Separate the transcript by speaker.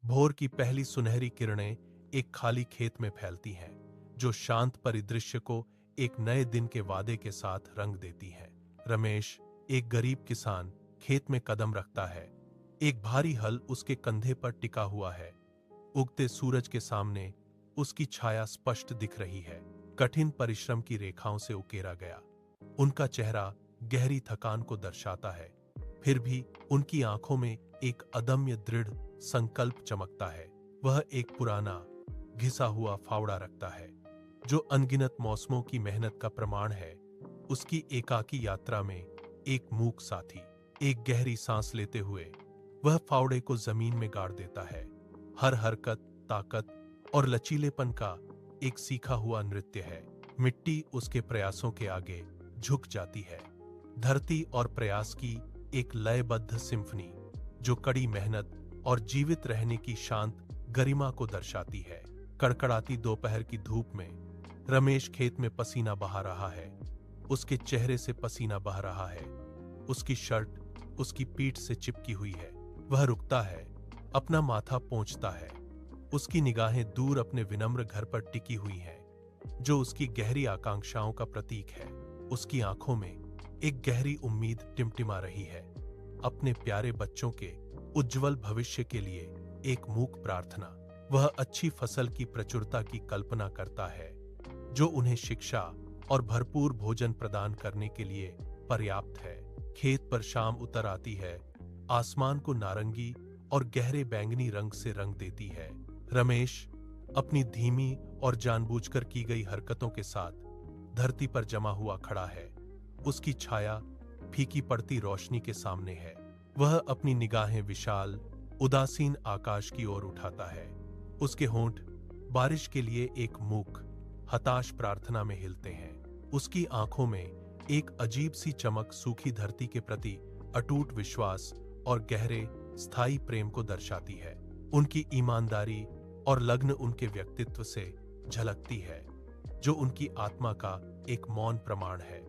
Speaker 1: भोर की पहली सुनहरी किरणें एक खाली खेत में फैलती हैं, जो शांत परिदृश्य को एक नए दिन के वादे के साथ रंग देती हैं। रमेश, एक गरीब किसान, खेत में कदम रखता है। एक भारी हल उसके कंधे पर टिका हुआ है। उगते सूरज के सामने उसकी छाया स्पष्ट दिख रही है, कठिन परिश्रम की रेखाओं से उकेरा गया। उनका चेहरा गहरी थकान को दर्शाता है, फिर भी उनकी आंखों में एक अदम्य दृढ़ संकल्प चमकता है। वह एक पुराना घिसा हुआ फावड़ा रखता है, जो अनगिनत मौसमों की मेहनत का प्रमाण है। उसकी एकाकी यात्रा में एक मूक साथी, एक गहरी सांस लेते हुए वह फावड़े को जमीन में गाड़ देता है। हर हरकत ताकत और लचीलेपन का एक सीखा हुआ नृत्य है। मिट्टी उसके प्रयासों के आगे झुक जाती है। धरती और प्रयास की एक लयबद्ध सिम्फनी, जो कड़ी मेहनत और जीवित रहने की शांत गरिमा को दर्शाती है। कड़कड़ाती दोपहर की धूप में रमेश खेत में पसीना बहा रहा है। उसके चेहरे से पसीना बह रहा है। उसकी शर्ट उसकी पीठ से चिपकी हुई है। वह रुकता है, अपना माथा पोंछता है। उसकी निगाहें दूर अपने विनम्र घर पर टिकी हुई हैं, जो उसकी गहरी आकांक्षाओं का प्रतीक है। उसकी आंखों में एक गहरी उम्मीद टिमटिमा रही है, अपने प्यारे बच्चों के उज्जवल भविष्य के लिए एक मूक प्रार्थना। वह अच्छी फसल की प्रचुरता की कल्पना करता है, जो उन्हें शिक्षा और भरपूर भोजन प्रदान करने के लिए पर्याप्त है। खेत पर शाम उतर आती है, आसमान को नारंगी और गहरे बैंगनी रंग से रंग देती है। रमेश अपनी धीमी और जानबूझकर की गई हरकतों के साथ धरती पर जमा हुआ खड़ा है। उसकी छाया फीकी पड़ती रोशनी के सामने है। वह अपनी निगाहें विशाल उदासीन आकाश की ओर उठाता है। उसके होंठ बारिश के लिए एक मूक हताश प्रार्थना में हिलते हैं। उसकी आंखों में एक अजीब सी चमक सूखी धरती के प्रति अटूट विश्वास और गहरे स्थायी प्रेम को दर्शाती है। उनकी ईमानदारी और लगन उनके व्यक्तित्व से झलकती है, जो उनकी आत्मा का एक मौन प्रमाण है।